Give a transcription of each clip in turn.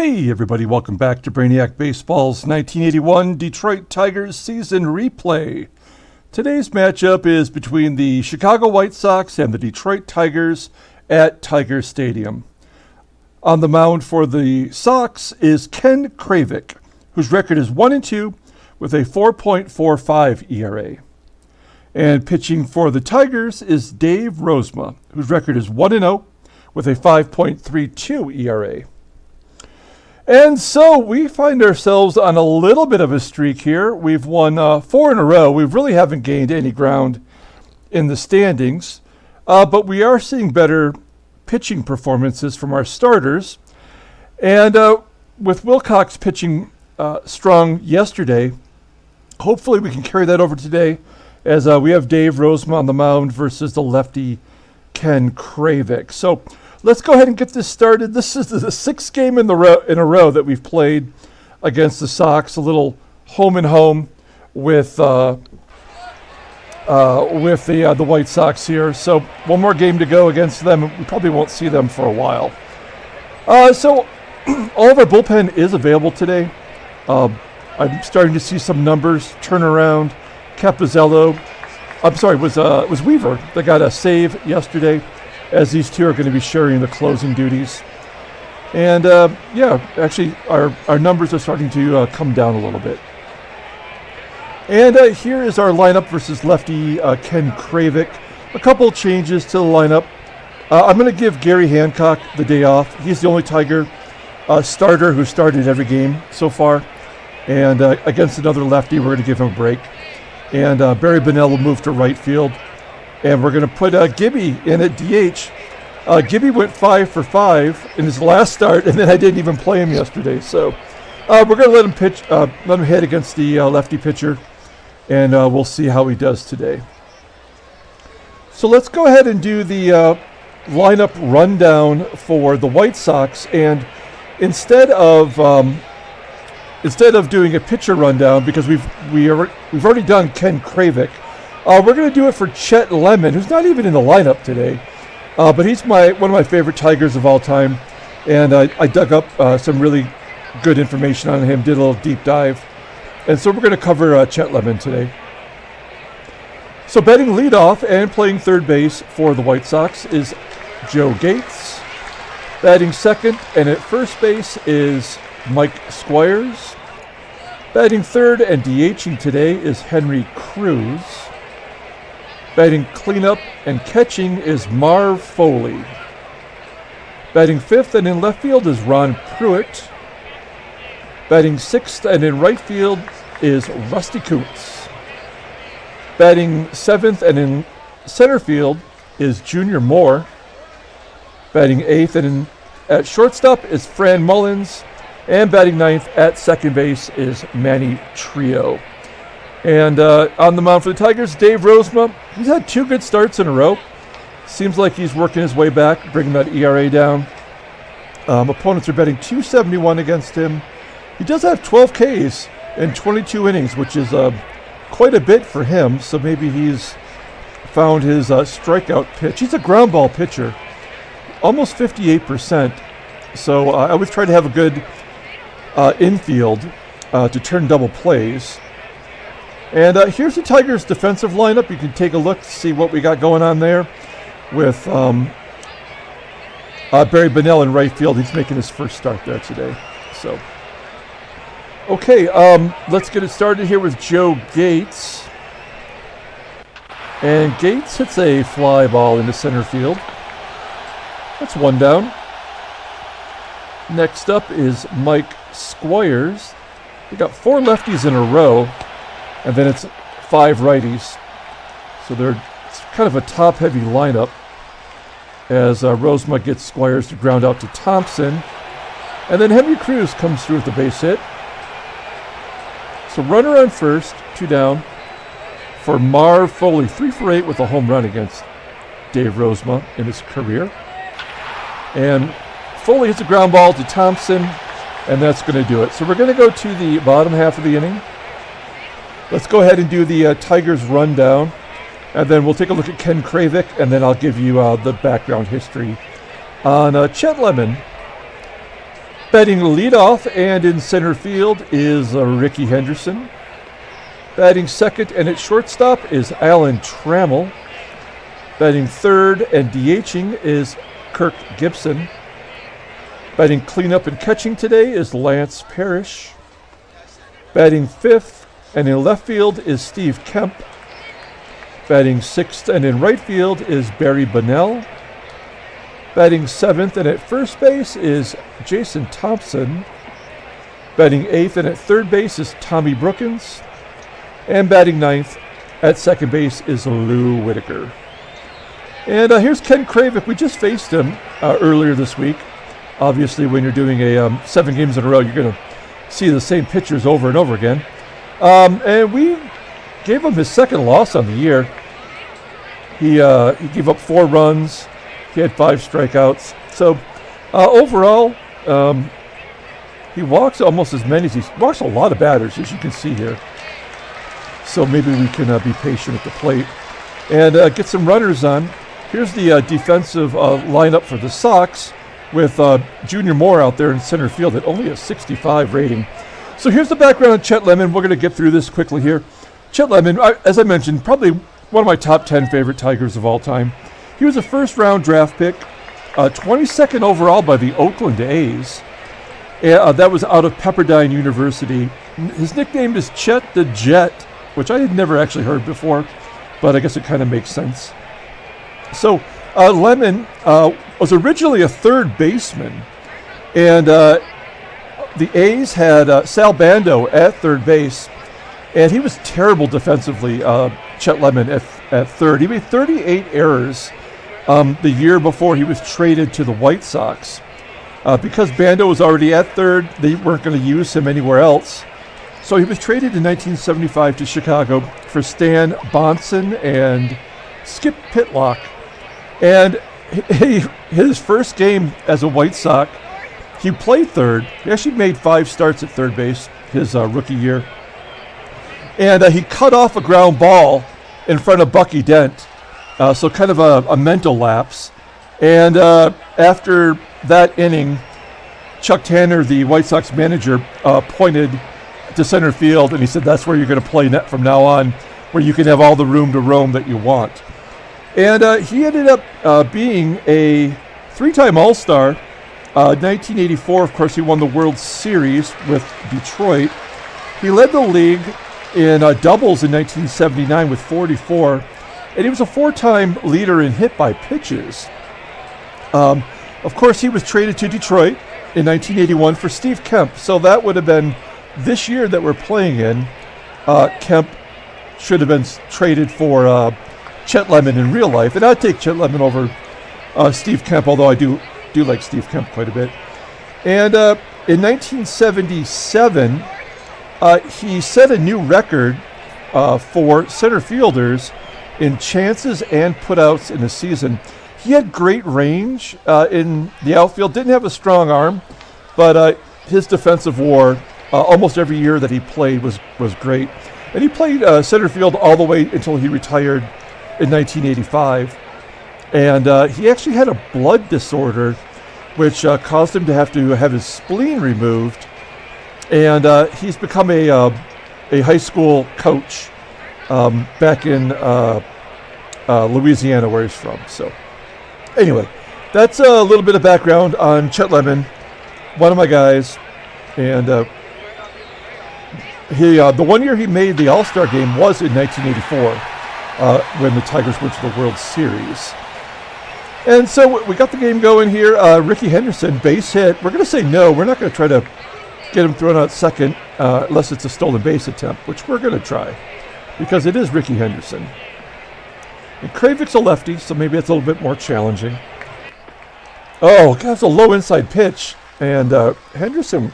Hey everybody, welcome back to Brainiac Baseball's 1981 Detroit Tigers season replay. Today's matchup is between the Chicago White Sox and the Detroit Tigers at Tiger Stadium. On the mound for the Sox is Ken Kravec, whose record is 1-2 with a 4.45 ERA. And pitching for the Tigers is Dave Rozema, whose record is 1-0 with a 5.32 ERA. And so we find ourselves on a little bit of a streak here. We've won 4 in a row. We really haven't gained any ground in the standings, but we are seeing better pitching performances from our starters. And with Wilcox pitching strong yesterday, hopefully we can carry that over today as we have Dave Rozema on the mound versus the lefty Ken Kravec. So let's go ahead and get this started. This is the sixth game in a row that we've played against the Sox. A little home and home with the White Sox here. So one more game to go against them. We probably won't see them for a while. So all of our bullpen is available today. I'm starting to see some numbers turn around. Capizello, was Weaver that got a save yesterday, as these two are going to be sharing the closing duties. And actually our numbers are starting to come down a little bit. And here is our lineup versus lefty Ken Kravec. A couple changes to the lineup. I'm going to give Gary Hancock the day off. He's the only Tiger starter who started every game so far. And against another lefty, we're going to give him a break. And Barry Bonnell will move to right field. And we're going to put Gibby in at DH. Gibby went 5 for 5 in his last start, and then I didn't even play him yesterday. So we're going to let him pitch, let him hit against the lefty pitcher, and we'll see how he does today. So let's go ahead and do the lineup rundown for the White Sox. And instead of doing a pitcher rundown, because we've already done Ken Kravec, we're going to do it for Chet Lemon, who's not even in the lineup today, but he's one of my favorite Tigers of all time, and I dug up some really good information on him, did a little deep dive, and so we're going to cover Chet Lemon today. So batting leadoff and playing third base for the White Sox is Joe Gates. Batting second and at first base is Mike Squires. Batting third and DHing today is Henry Cruz. Batting cleanup and catching is Marv Foley. Batting fifth and in left field is Ron Pruitt. Batting sixth and in right field is Rusty Kuntz. Batting seventh and in center field is Junior Moore. Batting eighth and at shortstop is Fran Mullins. And batting ninth at second base is Manny Trio. And on the mound for the Tigers, Dave Rozema. He's had 2 good starts in a row. Seems like he's working his way back, bringing that ERA down. Opponents are betting .271 against him. He does have 12 Ks in 22 innings, which is quite a bit for him. So maybe he's found his strikeout pitch. He's a ground ball pitcher, almost 58%. So I always try to have a good infield to turn double plays. And here's the Tigers' defensive lineup. You can take a look to see what we got going on there with Barry Bonnell in right field. He's making his first start there today. So, okay, let's get it started here with Joe Gates. And Gates hits a fly ball into center field. That's one down. Next up is Mike Squires. We got 4 lefties in a row. And then it's 5 righties. So it's kind of a top-heavy lineup as Rozema gets Squires to ground out to Thompson. And then Henry Cruz comes through with the base hit. So runner on first, 2 down for Marv Foley, 3 for 8 with a home run against Dave Rozema in his career. And Foley hits a ground ball to Thompson, and that's going to do it. So we're going to go to the bottom half of the inning. Let's go ahead and do the Tigers rundown, and then we'll take a look at Ken Kravec, and then I'll give you the background history on Chet Lemon. Batting leadoff and in center field is Ricky Henderson. Batting second and at shortstop is Alan Trammell. Batting third and DHing is Kirk Gibson. Batting cleanup and catching today is Lance Parrish. Batting fifth and in left field is Steve Kemp. Batting sixth and in right field is Barry Bonnell. Batting seventh and at first base is Jason Thompson. Batting eighth and at third base is Tommy Brookins. And batting ninth at second base is Lou Whitaker. And here's Ken Kravec. We just faced him earlier this week. Obviously, when you're doing a 7 games in a row, you're going to see the same pitchers over and over again. And we gave him his second loss on the year. He gave up 4 runs. He had 5 strikeouts. So overall, he walks almost as many as he walks a lot of batters, as you can see here. So maybe we can be patient at the plate and get some runners on. Here's the defensive lineup for the Sox with Junior Moore out there in center field at only a 65 rating. So here's the background on Chet Lemon. We're going to get through this quickly here. Chet Lemon, as I mentioned, probably one of my top 10 favorite Tigers of all time. He was a first-round draft pick, 22nd overall by the Oakland A's. That was out of Pepperdine University. His nickname is Chet the Jet, which I had never actually heard before, but I guess it kind of makes sense. So Lemon was originally a third baseman, and the A's had Sal Bando at third base, and he was terrible defensively, Chet Lemon at third. He made 38 errors the year before he was traded to the White Sox. Because Bando was already at third, they weren't going to use him anywhere else. So he was traded in 1975 to Chicago for Stan Bonson and Skip Pitlock. And his first game as a White Sox, he played third. He actually made 5 starts at third base his rookie year. And he cut off a ground ball in front of Bucky Dent. So kind of a mental lapse. And after that inning, Chuck Tanner, the White Sox manager, pointed to center field, and he said, that's where you're going to play from now on, where you can have all the room to roam that you want. And he ended up being a 3-time All-Star. 1984, of course, he won the World Series with Detroit. He led the league in doubles in 1979 with 44, and he was a 4-time leader in hit by pitches. Of course, he was traded to Detroit in 1981 for Steve Kemp, so that would have been this year that we're playing in. Kemp should have been traded for Chet Lemon in real life, and I'd take Chet Lemon over Steve Kemp, although I do like Steve Kemp quite a bit. And in 1977, he set a new record for center fielders in chances and putouts in a season. He had great range in the outfield, didn't have a strong arm, but his defensive war almost every year that he played was great. And he played center field all the way until he retired in 1985. And he actually had a blood disorder, which caused him to have his spleen removed. And he's become a high school coach back in Louisiana, where he's from. So anyway, that's a little bit of background on Chet Lemon, one of my guys. And the one year he made the All-Star game was in 1984 when the Tigers went to the World Series. And so we got the game going here. Ricky Henderson, base hit. We're going to say no. We're not going to try to get him thrown out second unless it's a stolen base attempt, which we're going to try because it is Ricky Henderson. And Kravec's a lefty, so maybe it's a little bit more challenging. Oh, God, it's a low inside pitch. And Henderson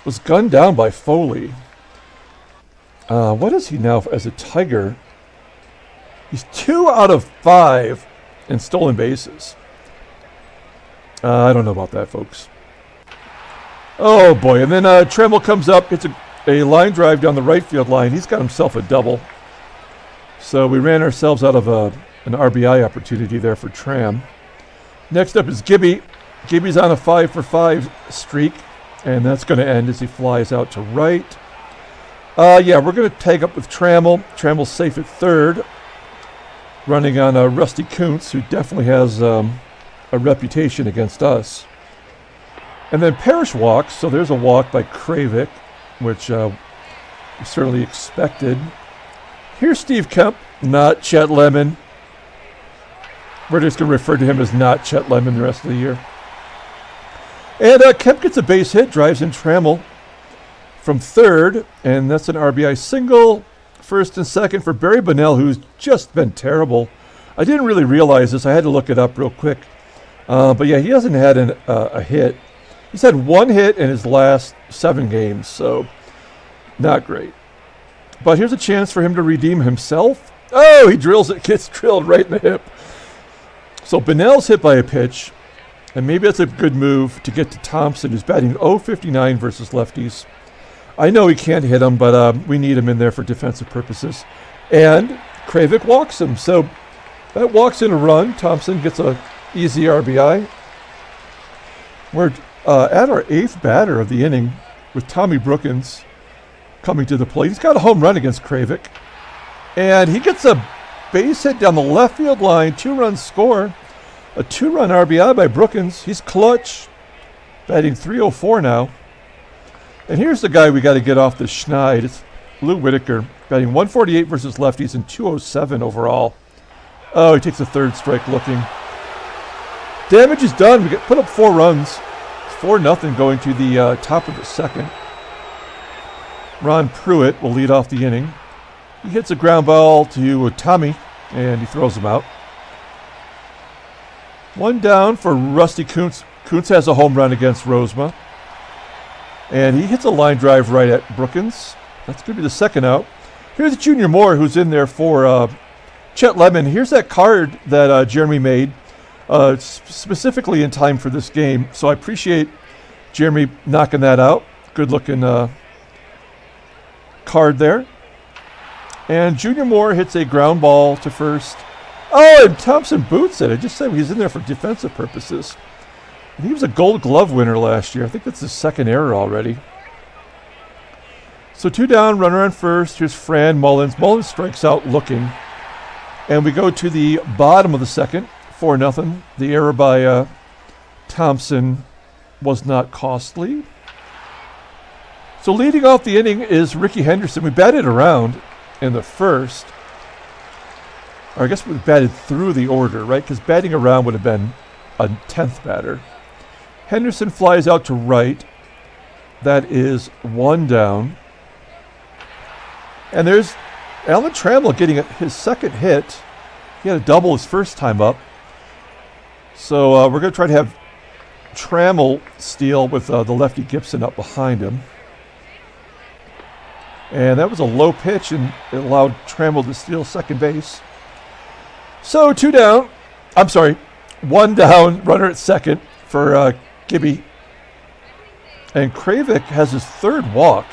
was gunned down by Foley. What is he now as a Tiger? He's 2 out of 5 in stolen bases. I don't know about that, folks. Oh, boy. And then Trammell comes up, hits a line drive down the right field line. He's got himself a double. So we ran ourselves out of an RBI opportunity there for Tram. Next up is Gibby. Gibby's on a 5-for-5 streak. And that's going to end as he flies out to right. Yeah, we're going to tag up with Trammell. Trammell's safe at third, running on Rusty Kuntz, who definitely has a reputation against us. And then Parrish walks, so there's a walk by Kravec, which we certainly expected. Here's Steve Kemp, not Chet Lemon. We're just going to refer to him as not Chet Lemon the rest of the year. And Kemp gets a base hit, drives in Trammell from third, and that's an RBI single. First and second for Barry Bonnell, who's just been terrible. I didn't really realize this. I had to look it up real quick. But yeah, he hasn't had a hit. He's had one hit in his last 7 games, so not great. But here's a chance for him to redeem himself. Oh, he drills it, gets drilled right in the hip. So Bonnell's hit by a pitch, and maybe that's a good move to get to Thompson, who's batting .059 versus lefties. I know he can't hit him, but we need him in there for defensive purposes. And Kravec walks him, so that walks in a run. Thompson gets a easy RBI. We're at our 8th batter of the inning with Tommy Brookins coming to the plate. He's got a home run against Kravec. And he gets a base hit down the left field line, 2-run score. A 2-run RBI by Brookins. He's clutch, batting .304 now. And here's the guy we got to get off the schneid. It's Lou Whitaker, batting .148 versus lefties and .207 overall. Oh, he takes a third strike looking. Damage is done. We put up 4 runs. 4-0 going to the top of the second. Ron Pruitt will lead off the inning. He hits a ground ball to Tommy, and he throws him out. 1 down for Rusty Kuntz. Kuntz has a home run against Rozema. And he hits a line drive right at Brookins. That's going to be the second out. Here's Junior Moore, who's in there for Chet Lemon. Here's that card that Jeremy made. Specifically in time for this game. So I appreciate Jeremy knocking that out. Good looking card there. And Junior Moore hits a ground ball to first. Oh, and Thompson boots it. I just said he's in there for defensive purposes. And he was a Gold Glove winner last year. I think that's his second error already. So 2 down, runner on first. Here's Fran Mullins. Mullins strikes out looking. And we go to the bottom of the second. 4-0. The error by Thompson was not costly. So leading off the inning is Ricky Henderson. We batted around in the first. Or I guess we batted through the order, right? Because batting around would have been a 10th batter. Henderson flies out to right. That is 1 down. And there's Alan Trammell getting his second hit. He had a double his first time up. So we're going to try to have Trammell steal with the lefty Gibson up behind him. And that was a low pitch, and it allowed Trammell to steal second base. So 2 down. I'm sorry, 1 down, runner at second for Gibby. And Kravec has his 3rd walk.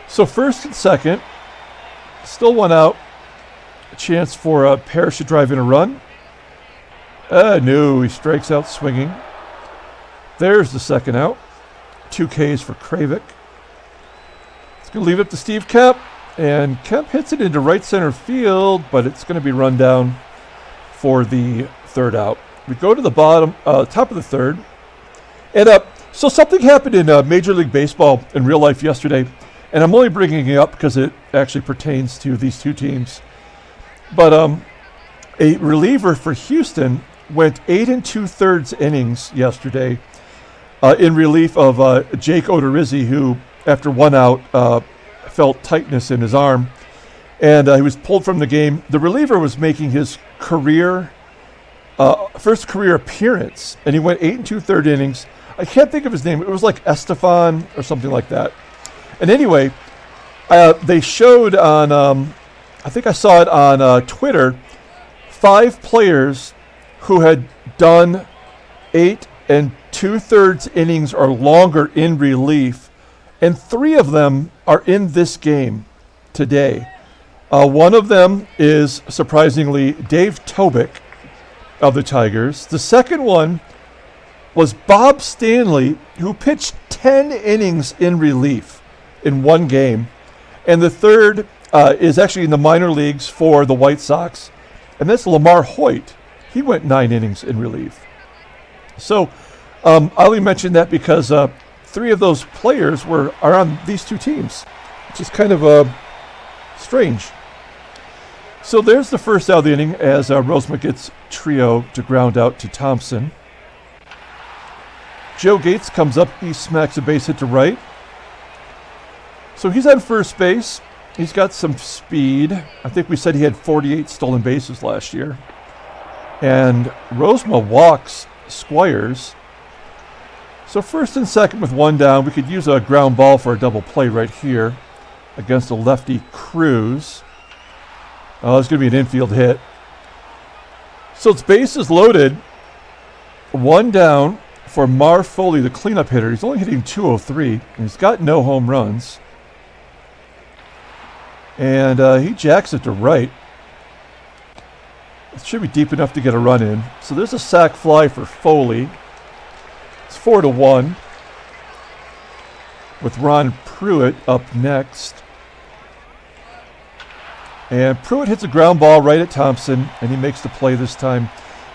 So first and second, still 1 out. A chance for Parrish to drive in a run. No, he strikes out swinging. There's the second out. 2 Ks for Kravec. It's going to leave it up to Steve Kemp. And Kemp hits it into right center field, but it's going to be run down for the 3rd out. We go to the top of the 3rd. And so something happened in Major League Baseball in real life yesterday. And I'm only bringing it up because it actually pertains to these 2 teams. But a reliever for Houston went 8 2/3 innings yesterday in relief of Jake Odorizzi, who, after 1 out, felt tightness in his arm. And he was pulled from the game. The reliever was making his first career appearance, and he went 8 2/3 innings. I can't think of his name. It was like Estefan or something like that. And anyway, they showed on, I think I saw it on Twitter, 5 players who had done 8 2/3 innings or longer in relief, and 3 of them are in this game today. One of them is, surprisingly, Dave Tobick of the Tigers. The second one was Bob Stanley, who pitched 10 innings in relief in one game. And the third is actually in the minor leagues for the White Sox. And that's Lamar Hoyt. He went 9 innings in relief. So I only mentioned that because 3 of those players are on these 2 teams, which is kind of strange. So there's the first out of the inning as Rozema gets Trio to ground out to Thompson. Joe Gates comes up, he smacks a base hit to right. So he's on first base. He's got some speed. I think we said he had 48 stolen bases last year. And Rozema walks Squires. So first and second with 1 down. We could use a ground ball for a double play right here against a lefty Cruz. Oh, it's going to be an infield hit. So it's bases loaded. 1 down for Mar Foley, the cleanup hitter. He's only hitting .203, and he's got no home runs. And he jacks it to right. It should be deep enough to get a run in. So there's a sac fly for Foley. It's 4-1 with Ron Pruitt up next. And Pruitt hits a ground ball right at Thompson, and he makes the play this time.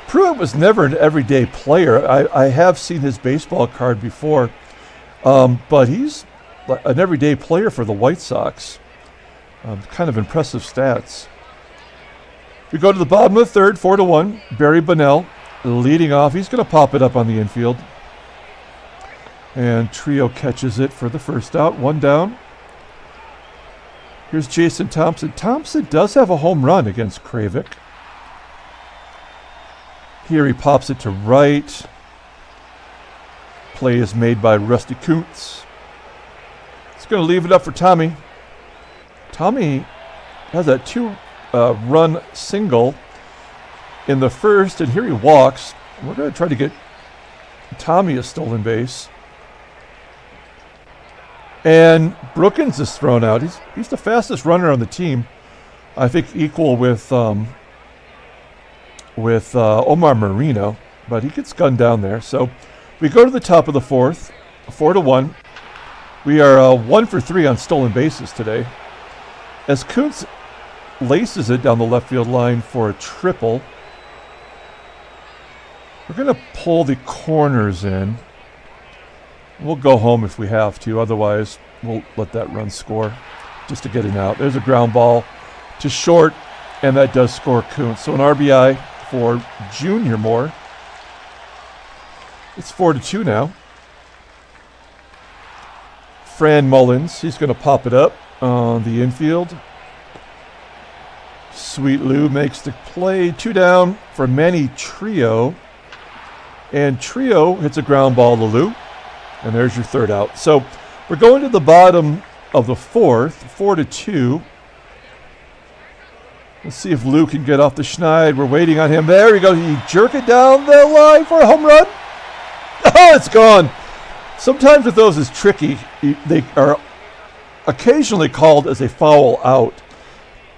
Pruitt was never an everyday player. I have seen his baseball card before, but he's an everyday player for the White Sox. Kind of impressive stats. We go to the bottom of the third, 4-1. Barry Bonnell leading off. He's going to pop it up on the infield. And Trio catches it for the first out. 1 down. Here's Jason Thompson. Thompson does have a home run against Kravec. Here he pops it to right. Play is made by Rusty Kuntz. He's going to leave it up for Tommy. Tommy has a 2-run single in the first, and here he walks. We're going to try to get Tommy a stolen base. And Brookins is thrown out. He's the fastest runner on the team. I think equal with Omar Marino, but he gets gunned down there. So we go to the top of the fourth, 4-1. We are 1 for 3 on stolen bases today. As Kuntz laces it down the left field line for a triple. We're going to pull the corners in. We'll go home if we have to. Otherwise, we'll let that run score just to get him out. There's a ground ball to short, and that does score Kuntz. So an RBI for Junior Moore. It's 4-2 now. Fran Mullins, he's going to pop it up on the infield. Sweet Lou makes the play. 2 down for Manny Trio. And Trio hits a ground ball to Lou. And there's your third out. So we're going to the bottom of the fourth, 4-2. Let's see if Lou can get off the schneid. We're waiting on him. There we go. He jerk it down the line for a home run. Oh, it's gone. Sometimes with those, it's tricky. They are occasionally called as a foul out.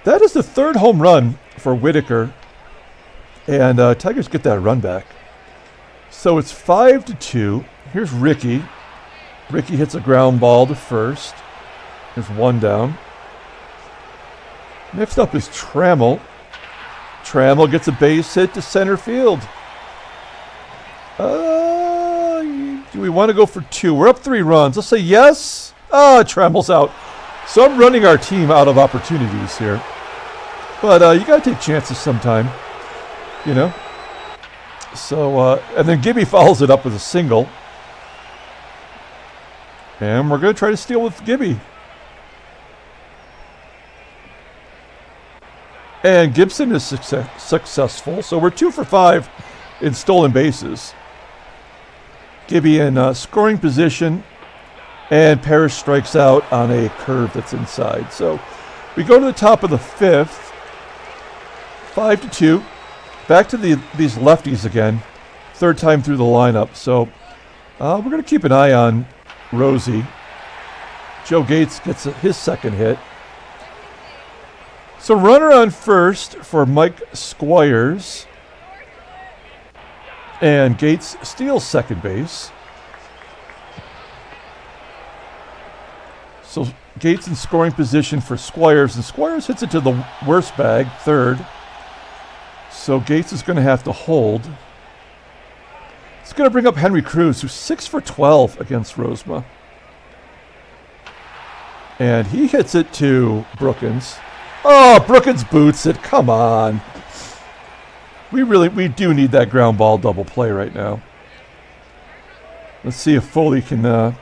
That is the 3rd home run for Whitaker. And Tigers get that run back. So it's 5-2. Here's Ricky. Ricky hits a ground ball to first. There's 1 down. Next up is Trammell. Trammell gets a base hit to center field. Do we want to go for 2? We're up 3 runs. Let's say yes. Trammell's out. So I'm running our team out of opportunities here. But you got to take chances sometime, you know. So, and then Gibby follows it up with a single. And we're going to try to steal with Gibby. And Gibson is successful. So we're 2 for 5 in stolen bases. Gibby in scoring position. And Parrish strikes out on a curve that's inside. So we go to the top of the 5th. 5-2. Back to these lefties again. 3rd time through the lineup. So we're going to keep an eye on Rosie. Joe Gates gets his 2nd hit. So runner on first for Mike Squires. And Gates steals second base. So Gates in scoring position for Squires, and Squires hits it to the worst bag, third. So Gates is going to have to hold. It's going to bring up Henry Cruz, who's 6 for 12 against Rozema. And he hits it to Brookins. Oh, Brookins boots it. Come on. We do need that ground ball double play right now. Let's see if Foley can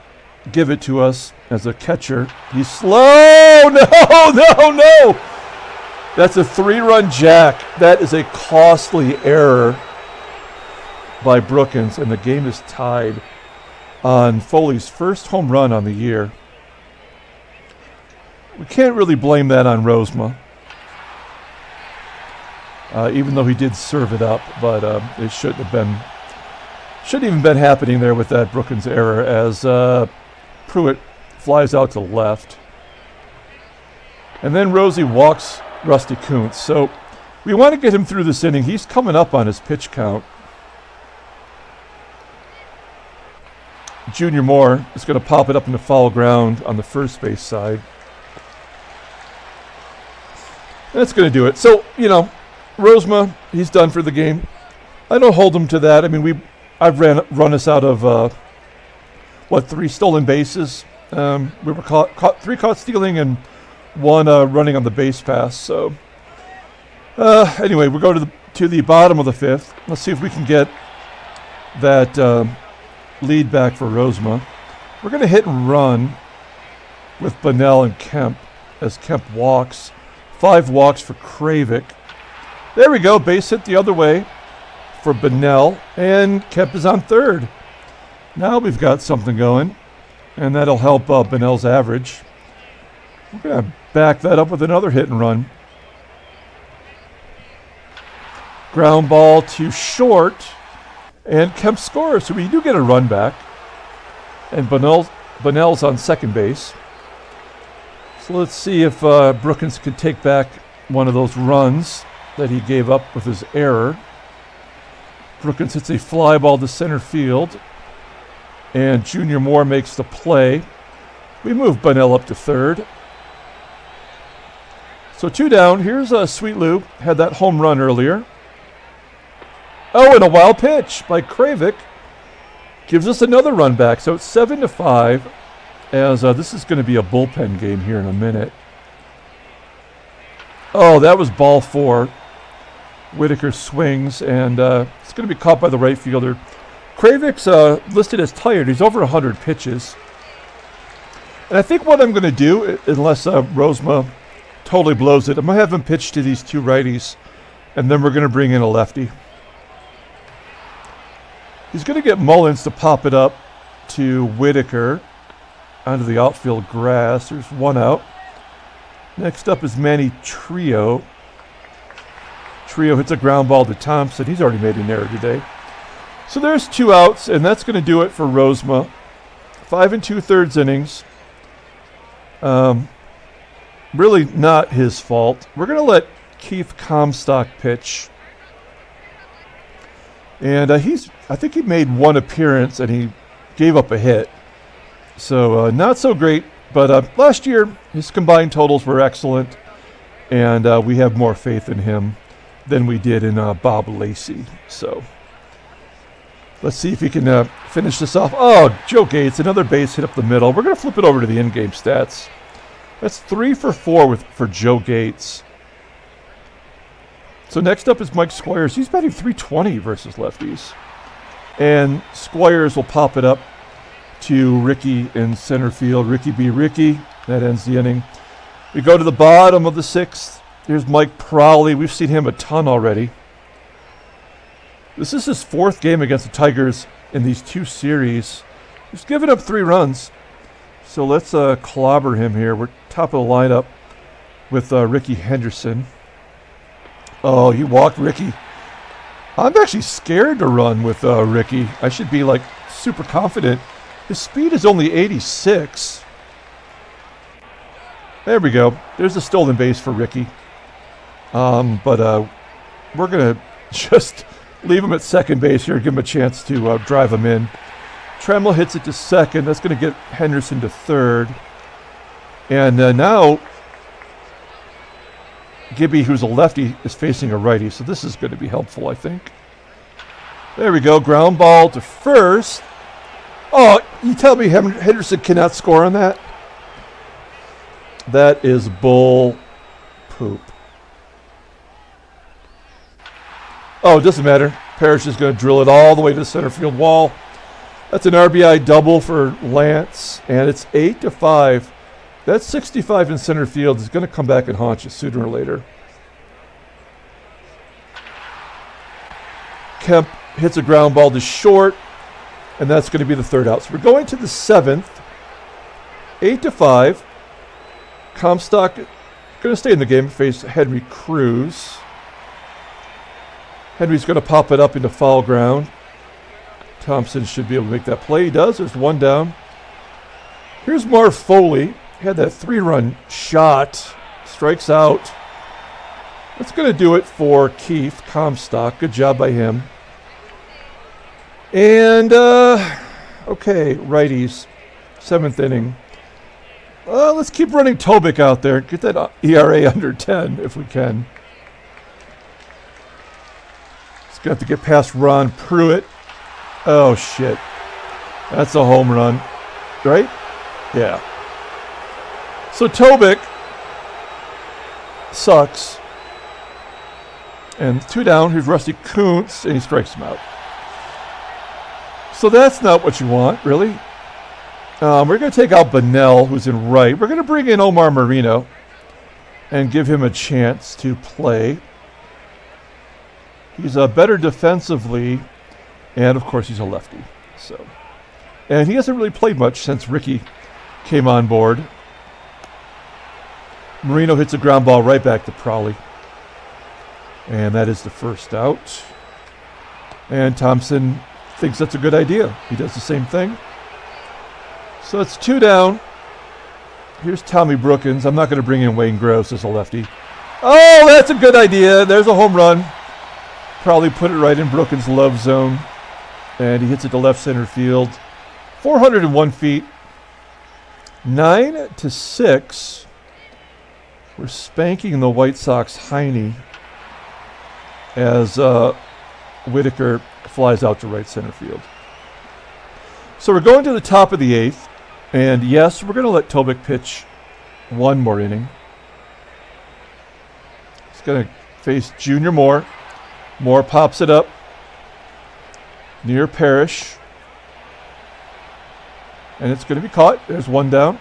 give it to us as a catcher. He's slow. No. That's a 3-run jack. That is a costly error by Brookins, and the game is tied on Foley's first home run on the year. We can't really blame that on Rozema, even though he did serve it up, but it shouldn't even been happening there with that Brookins error, as Pruitt flies out to left. And then Rosie walks Rusty Kuntz. So we want to get him through this inning. He's coming up on his pitch count. Junior Moore is going to pop it up into foul ground on the first base side. That's going to do it. So, Rozema, he's done for the game. I don't hold him to that. I mean, I've run us out of, 3 stolen bases. We were caught 3 caught stealing and 1 running on the base pass. So, anyway, we'll go to the bottom of the 5th. Let's see if we can get that lead back for Rozema. We're going to hit and run with Bunnell and Kemp as Kemp walks. 5 walks for Kravec. There we go. Base hit the other way for Bunnell, and Kemp is on third. Now we've got something going, and that'll help Bunnell's average. We're going to back that up with another hit and run. Ground ball to short, and Kemp scores, so we do get a run back. And Bunnell's on second base. So let's see if Brookins can take back one of those runs that he gave up with his error. Brookins hits a fly ball to center field, and Junior Moore makes the play. We move Bunnell up to third. So 2 down. Here's Sweet Lou. Had that home run earlier. Oh, and a wild pitch by Kravec gives us another run back. So it's 7-5, as this is going to be a bullpen game here in a minute. Oh, that was ball 4. Whitaker swings, and it's going to be caught by the right fielder. Kravec's listed as tired. He's over 100 pitches. And I think what I'm going to do, unless Rozema totally blows it, I'm going to have him pitch to these 2 righties, and then we're going to bring in a lefty. He's going to get Mullins to pop it up to Whitaker onto the outfield grass. There's 1 out. Next up is Manny Trio. Trio hits a ground ball to Thompson. He's already made an error today. So there's 2 outs, and that's going to do it for Rozema. 5 2/3 innings. Really not his fault. We're going to let Keith Comstock pitch. And I think he made 1 appearance, and he gave up a hit. So not so great. But last year, his combined totals were excellent, and we have more faith in him than we did in Bob Lacey. So let's see if he can finish this off. Oh, Joe Gates, another base hit up the middle. We're going to flip it over to the in-game stats. That's 3 for 4 for Joe Gates. So next up is Mike Squires. He's batting .320 versus lefties. And Squires will pop it up to Ricky in center field. Ricky B. Ricky. That ends the inning. We go to the bottom of the 6th. Here's Mike Prowley. We've seen him a ton already. This is his 4th game against the Tigers in these 2 series. He's given up 3 runs. So let's clobber him here. We're top of the lineup with Ricky Henderson. Oh, he walked Ricky. I'm actually scared to run with Ricky. I should be super confident. His speed is only 86. There we go. There's a stolen base for Ricky. But we're going to just leave him at second base here, give him a chance to drive him in. Trammell hits it to second. That's going to get Henderson to third. And now Gibby, who's a lefty, is facing a righty, so this is going to be helpful, I think. There we go. Ground ball to first. Oh, you tell me Henderson cannot score on that? That is bull poop. Oh, it doesn't matter. Parrish is going to drill it all the way to the center field wall. That's an RBI double for Lance, and it's 8-5. That 65 in center field is going to come back and haunt you sooner or later. Kemp hits a ground ball to short, and that's going to be the third out. So we're going to the seventh. 8-5. Comstock going to stay in the game, face Henry Cruz. Henry's going to pop it up into foul ground. Thompson should be able to make that play. He does. There's one down. Here's Marv Foley. He had that 3-run shot. Strikes out. That's going to do it for Keith Comstock. Good job by him. And, okay, righties. 7th inning. Let's keep running Tobic out there. Get that ERA under 10 if we can. It's going to have to get past Ron Pruitt. Oh, shit. That's a home run. Right? Yeah. So Tobic sucks. And 2 down. Here's Rusty Kuntz, and he strikes him out. So that's not what you want, really. We're going to take out Bunnell, who's in right. We're going to bring in Omar Marino and give him a chance to play. He's better defensively, and of course he's a lefty. So, and he hasn't really played much since Ricky came on board. Marino hits a ground ball right back to Prowley. And that is the first out. And Thompson thinks that's a good idea. He does the same thing. So it's 2 down. Here's Tommy Brookins. I'm not going to bring in Wayne Gross as a lefty. Oh, that's a good idea. There's a home run. Probably put it right in Brookins' love zone. And he hits it to left center field. 401 feet. 9-6. We're spanking the White Sox Heine as Whitaker flies out to right center field. So we're going to the top of the 8th. And yes, we're going to let Tobic pitch one more inning. He's going to face Junior Moore. Moore pops it up near Parrish. And it's going to be caught. There's one down.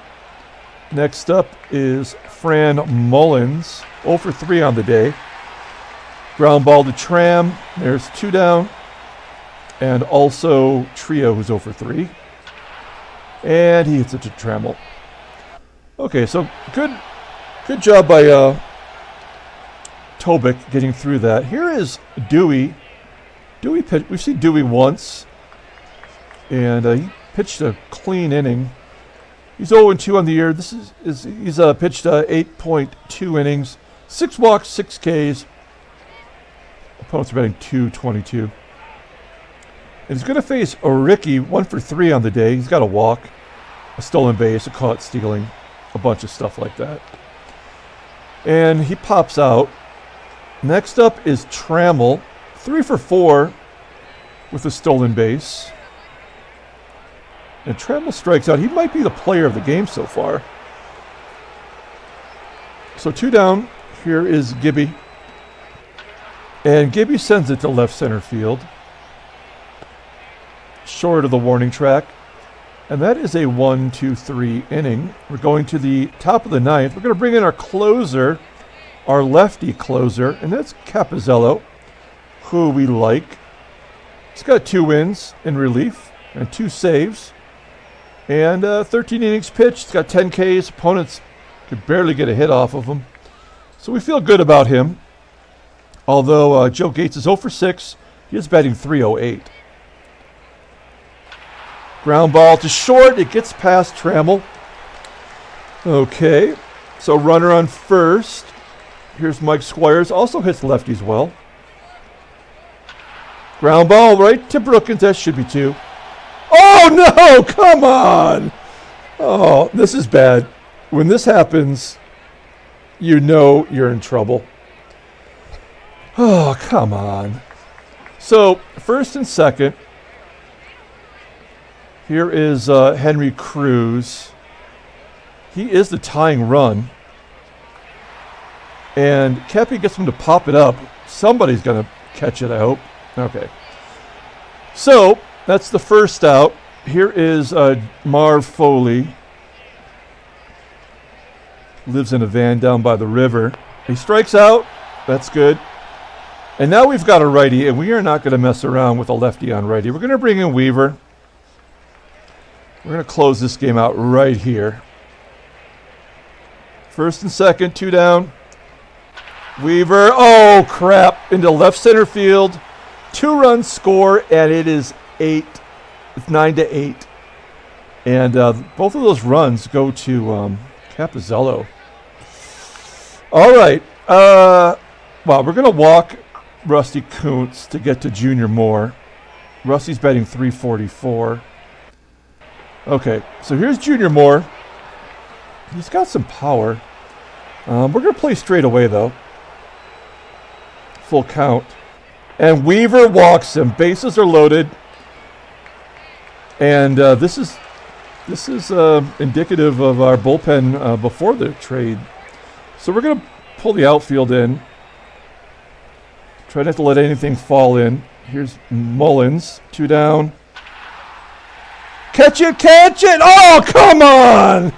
Next up is Fran Mullins. 0 for 3 on the day. Ground ball to Tram. There's 2 down. And also Trio, who's 0 for 3. And he hits it to Trammell. Okay, so good job by Tobic getting through that. Here is Dewey. We've seen Dewey once. And he pitched a clean inning. He's 0-2 on the year. He's pitched 8.2 innings, 6 walks, 6 Ks. Opponents are batting .222. And he's going to face Ricky, 1 for 3 on the day. He's got a walk, a stolen base, a caught stealing, a bunch of stuff like that. And he pops out. Next up is Trammell, 3 for 4 with a stolen base. And Trammell strikes out. He might be the player of the game so far. So 2 down. Here is Gibby. And Gibby sends it to left center field. Short of the warning track. And that is a 1-2-3 inning. We're going to the top of the 9th. We're going to bring in our closer, our lefty closer, and that's Capizzello, who we like. He's got 2 wins in relief and 2 saves. And 13 innings pitched. He's got 10 Ks. Opponents could barely get a hit off of him. So we feel good about him. Although Joe Gates is 0 for 6. He is batting .308. Ground ball to short. It gets past Trammell. Okay. So runner on first. Here's Mike Squires. Also hits lefties well. Ground ball right to Brookins. That should be 2. Oh, no! Come on! Oh, this is bad. When this happens, you know you're in trouble. Oh, come on. So, first and second. Here is Henry Cruz. He is the tying run. And Kepi gets him to pop it up. Somebody's going to catch it, I hope. Okay. So, that's the first out. Here is Marv Foley. Lives in a van down by the river. He strikes out. That's good. And now we've got a righty, and we are not going to mess around with a lefty on righty. We're going to bring in Weaver. We're going to close this game out right here. First and second, 2 down. Weaver, oh crap, into left center field. 2-run score, and it is 8. It's 9-8. And both of those runs go to Capizzello. All right. Well, we're going to walk Rusty Kuntz to get to Junior Moore. Rusty's batting .344. Okay, so here's Junior Moore. He's got some power. We're going to play straight away, though. Full count. And Weaver walks him. Bases are loaded. And this is indicative of our bullpen before the trade. So we're going to pull the outfield in. Try not to let anything fall in. Here's Mullins. 2 down. Catch it, catch it! Oh, come on!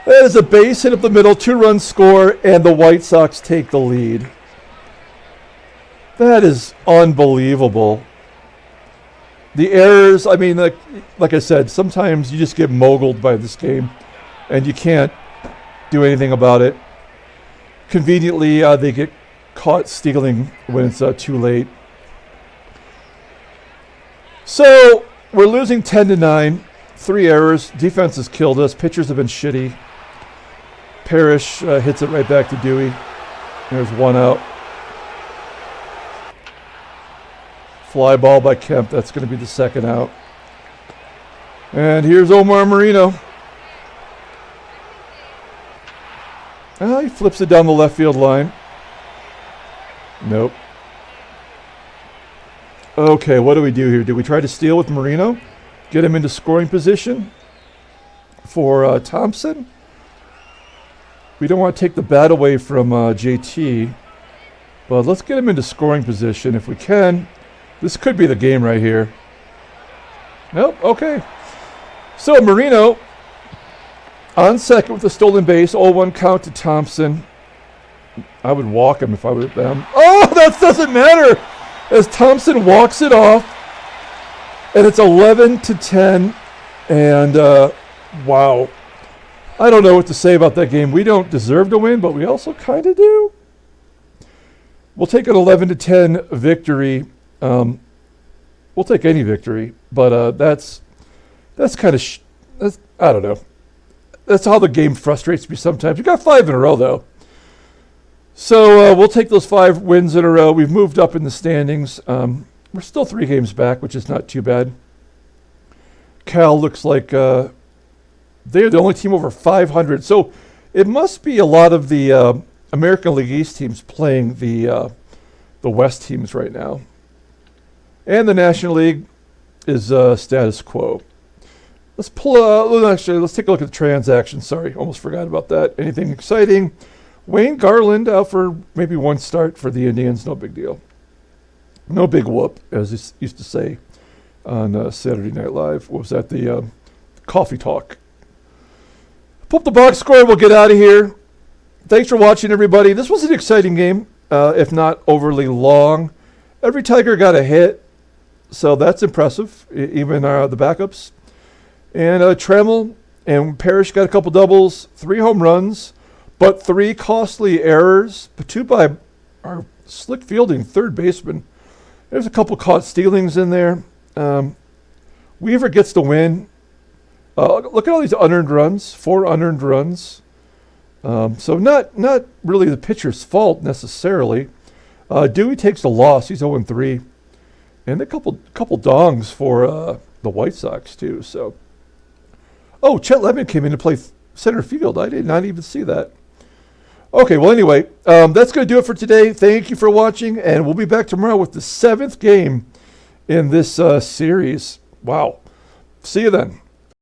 That is a base hit up the middle, 2-run score, and the White Sox take the lead. That is unbelievable. The errors, I mean, like I said, sometimes you just get moguled by this game, and you can't do anything about it. Conveniently, they get caught stealing when it's too late. So, we're losing 10-9. 3 errors. Defense has killed us. Pitchers have been shitty. Parrish hits it right back to Dewey. There's 1 out. Fly ball by Kemp. That's going to be the 2nd out. And here's Omar Marino. He flips it down the left field line. Nope. Okay, what do we do here? Do we try to steal with Marino? Get him into scoring position for Thompson? We don't want to take the bat away from JT, but let's get him into scoring position if we can. This could be the game right here. Nope, okay. So Marino on second with a stolen base, 0-1 count to Thompson. I would walk him if I were them. Oh, that doesn't matter! As Thompson walks it off, and it's 11-10, and wow. I don't know what to say about that game. We don't deserve to win, but we also kind of do. We'll take an 11-10 victory. We'll take any victory, but that's kind of I don't know. That's how the game frustrates me sometimes. You got 5 in a row though, so we'll take those 5 wins in a row. We've moved up in the standings. We're still 3 games back, which is not too bad. Cal looks like they're the only team over 500, so it must be a lot of the American League East teams playing the West teams right now. And the National League is status quo. Let's let's take a look at the transactions. Sorry, almost forgot about that. Anything exciting? Wayne Garland out for maybe 1 start for the Indians. No big deal. No big whoop, as he used to say on Saturday Night Live. What was that? The Coffee Talk. Pull up the box score. We'll get out of here. Thanks for watching, everybody. This was an exciting game, if not overly long. Every Tiger got a hit. So that's impressive, even the backups. And Trammell and Parrish got a couple doubles, 3 home runs, but 3 costly errors, but 2 by our slick fielding third baseman. There's a couple caught stealings in there. Weaver gets the win. Look at all these unearned runs, 4 unearned runs. So not really the pitcher's fault necessarily. Dewey takes the loss. He's 0-3. And a couple dongs for the White Sox, too. So, oh, Chet Lemon came in to play center field. I did not even see that. Okay, well, anyway, that's going to do it for today. Thank you for watching, and we'll be back tomorrow with the 7th game in this series. Wow. See you then.